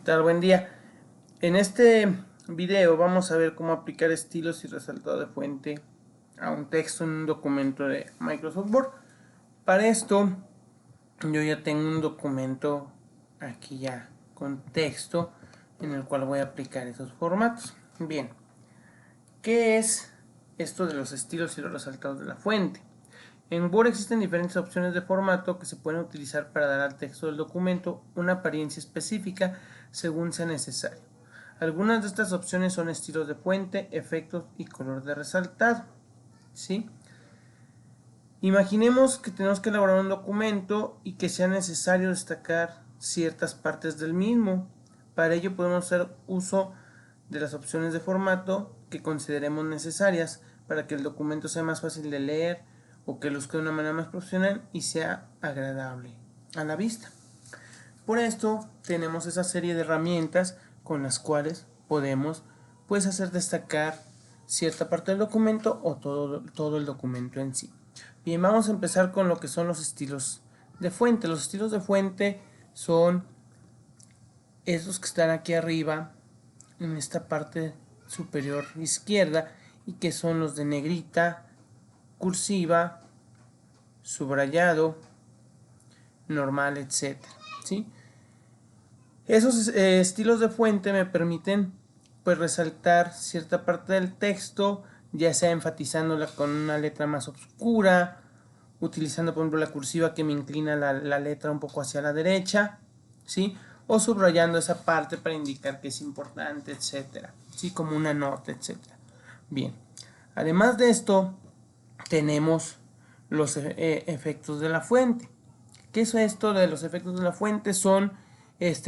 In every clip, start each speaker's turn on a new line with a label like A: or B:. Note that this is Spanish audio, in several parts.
A: tal? Buen día. En este video vamos a ver cómo aplicar estilos y resaltado de fuente a un texto en un documento de Microsoft Word. Para esto yo ya tengo un documento aquí ya con texto en el cual voy a aplicar esos formatos. Bien, ¿qué es esto de los estilos y los resaltados de la fuente? En Word existen diferentes opciones de formato que se pueden utilizar para dar al texto del documento una apariencia específica según sea necesario. Algunas de estas opciones son estilos de fuente, efectos y color de resaltado. ¿Sí? Imaginemos que tenemos que elaborar un documento y que sea necesario destacar ciertas partes del mismo. Para ello podemos hacer uso de las opciones de formato que consideremos necesarias para que el documento sea más fácil de leer o que luzca de una manera más profesional y sea agradable a la vista. Por esto tenemos esa serie de herramientas con las cuales podemos hacer destacar cierta parte del documento o todo el documento en sí. Bien, vamos a empezar con lo que son los estilos de fuente. Los estilos de fuente son esos que están aquí arriba en esta parte superior izquierda y que son los de negrita, cursiva, subrayado, normal, etc. ¿Sí? Esos estilos de fuente me permiten resaltar cierta parte del texto, ya sea enfatizándola con una letra más oscura, utilizando por ejemplo la cursiva que me inclina la letra un poco hacia la derecha, ¿sí? O subrayando esa parte para indicar que es importante, etcétera, ¿sí? Como una nota, etcétera. Bien, además de esto tenemos los efectos de la fuente. ¿Qué es esto de los efectos de la fuente? Son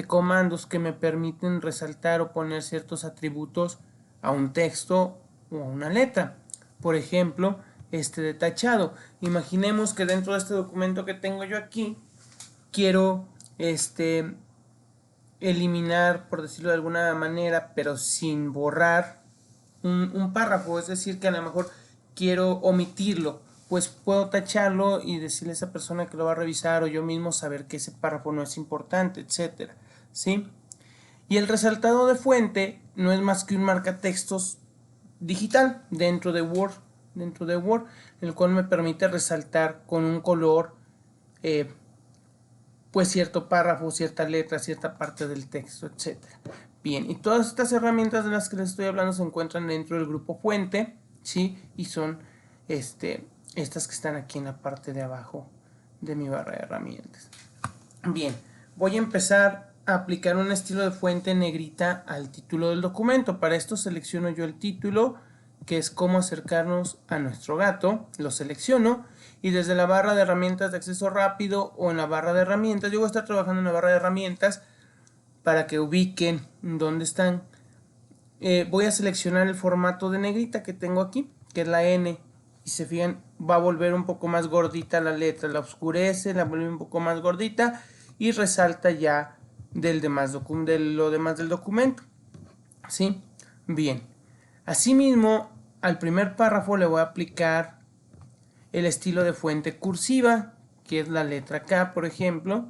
A: comandos que me permiten resaltar o poner ciertos atributos a un texto o a una letra. Por ejemplo, de tachado. Imaginemos que dentro de este documento que tengo yo aquí, quiero eliminar, por decirlo de alguna manera, pero sin borrar un párrafo. Es decir, que a lo mejor quiero omitirlo, pues puedo tacharlo y decirle a esa persona que lo va a revisar o yo mismo saber que ese párrafo no es importante, etcétera, ¿sí? Y el resaltado de fuente no es más que un marcatextos digital dentro de Word, el cual me permite resaltar con un color pues cierto párrafo, cierta letra, cierta parte del texto, etcétera. Bien, y todas estas herramientas de las que les estoy hablando se encuentran dentro del grupo fuente, ¿sí? Y son estas que están aquí en la parte de abajo de mi barra de herramientas. Bien, voy a empezar a aplicar un estilo de fuente negrita al título del documento. Para esto selecciono yo el título, que es cómo acercarnos a nuestro gato. Lo selecciono y desde la barra de herramientas de acceso rápido o en la barra de herramientas, yo voy a estar trabajando en la barra de herramientas para que ubiquen dónde están. Voy a seleccionar el formato de negrita que tengo aquí, que es la N, y se fijan, va a volver un poco más gordita la letra, la oscurece, la vuelve un poco más gordita y resalta ya de lo demás del documento, ¿sí? Bien, asimismo al primer párrafo le voy a aplicar el estilo de fuente cursiva, que es la letra K, por ejemplo,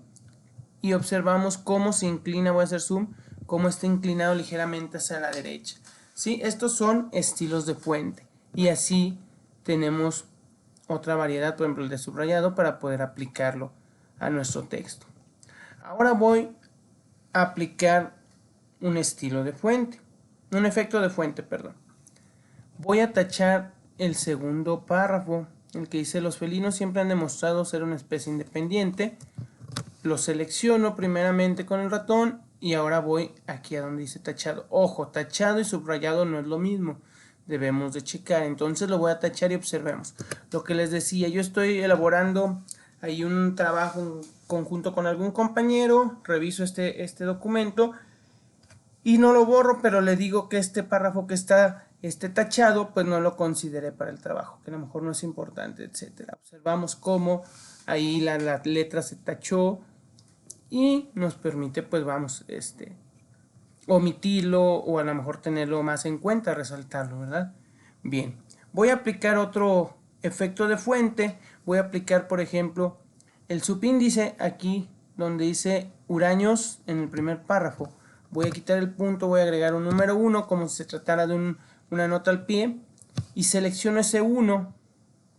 A: y observamos cómo se inclina, voy a hacer zoom, cómo está inclinado ligeramente hacia la derecha. ¿Sí? Estos son estilos de fuente y así tenemos otra variedad, por ejemplo el de subrayado, para poder aplicarlo a nuestro texto. Ahora voy a aplicar un estilo de fuente, un efecto de fuente, perdón. Voy a tachar el segundo párrafo, el que dice: los felinos siempre han demostrado ser una especie independiente. Lo selecciono primeramente con el ratón y ahora voy aquí a donde dice tachado. Ojo, tachado y subrayado no es lo mismo, debemos de checar. Entonces lo voy a tachar y observemos lo que les decía. Yo estoy elaborando ahí un trabajo en conjunto con algún compañero, reviso este documento y no lo borro, pero le digo que este párrafo que está tachado, pues no lo consideré para el trabajo, que a lo mejor no es importante, etcétera. Observamos cómo ahí la letra se tachó y nos permite, pues vamos, omitirlo o a lo mejor tenerlo más en cuenta, resaltarlo, ¿verdad? Bien, voy a aplicar otro efecto de fuente. Voy a aplicar, por ejemplo, el subíndice aquí donde dice huraños en el primer párrafo. voy a quitar el punto, voy a agregar un número 1 como si se tratara de una nota al pie y selecciono ese 1,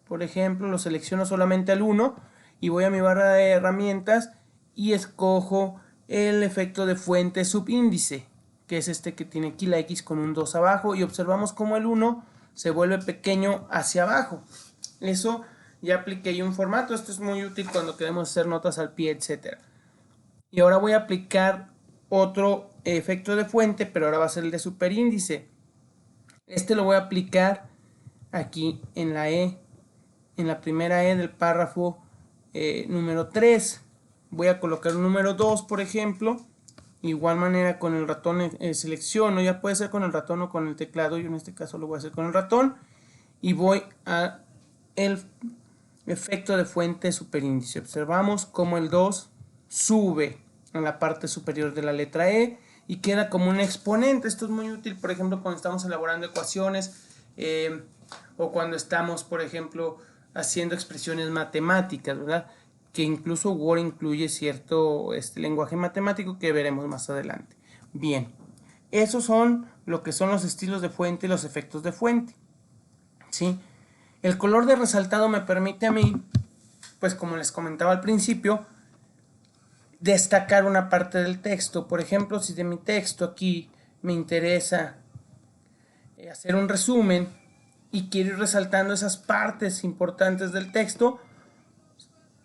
A: por ejemplo, lo selecciono solamente al 1 y voy a mi barra de herramientas y escojo el efecto de fuente subíndice, que es este que tiene aquí la X con un 2 abajo, y observamos cómo el 1 se vuelve pequeño hacia abajo. Eso ya apliqué yo un formato. Esto es muy útil cuando queremos hacer notas al pie, etc. Y ahora voy a aplicar otro efecto de fuente, pero ahora va a ser el de superíndice. Este lo voy a aplicar aquí en la E, en la primera E del párrafo número 3. Voy a colocar un número 2, por ejemplo. Igual manera con el ratón selecciono, ya puede ser con el ratón o con el teclado, yo en este caso lo voy a hacer con el ratón, y voy a el efecto de fuente superíndice. Observamos cómo el 2 sube en la parte superior de la letra E y queda como un exponente. Esto es muy útil, por ejemplo, cuando estamos elaborando ecuaciones o cuando estamos, por ejemplo, haciendo expresiones matemáticas, ¿verdad? Que incluso Word incluye cierto lenguaje matemático que veremos más adelante. Bien, esos son lo que son los estilos de fuente y los efectos de fuente, ¿sí? El color de resaltado me permite a mí, pues como les comentaba al principio, destacar una parte del texto. Por ejemplo, si de mi texto aquí me interesa hacer un resumen y quiero ir resaltando esas partes importantes del texto,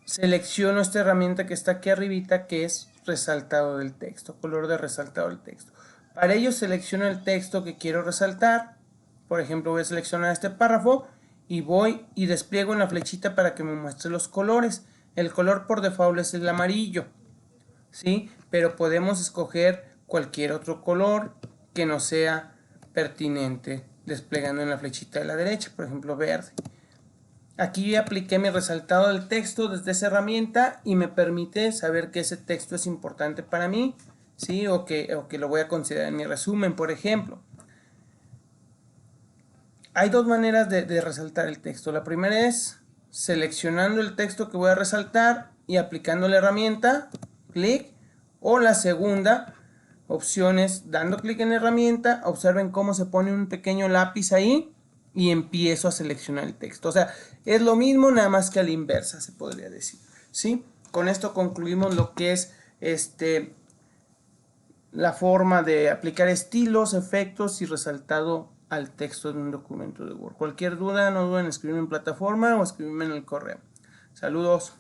A: selecciono esta herramienta que está aquí arribita, que es resaltado del texto, color de resaltado del texto. Para ello selecciono el texto que quiero resaltar. Por ejemplo, voy a seleccionar este párrafo y voy y despliego en la flechita para que me muestre los colores. El color por default es el amarillo, ¿sí? Pero podemos escoger cualquier otro color que no sea pertinente, desplegando en la flechita de la derecha, por ejemplo verde. Aquí apliqué mi resaltado del texto desde esa herramienta y me permite saber que ese texto es importante para mí, ¿sí? o que lo voy a considerar en mi resumen, por ejemplo. Hay dos maneras de resaltar el texto. La primera es seleccionando el texto que voy a resaltar y aplicando la herramienta, clic. O la segunda opción es dando clic en la herramienta, observen cómo se pone un pequeño lápiz ahí y empiezo a seleccionar el texto. O sea, es lo mismo, nada más que a la inversa, se podría decir, ¿sí? Con esto concluimos lo que es la forma de aplicar estilos, efectos y resaltado al texto de un documento de Word. Cualquier duda, no duden en escribirme en plataforma o escribirme en el correo. Saludos.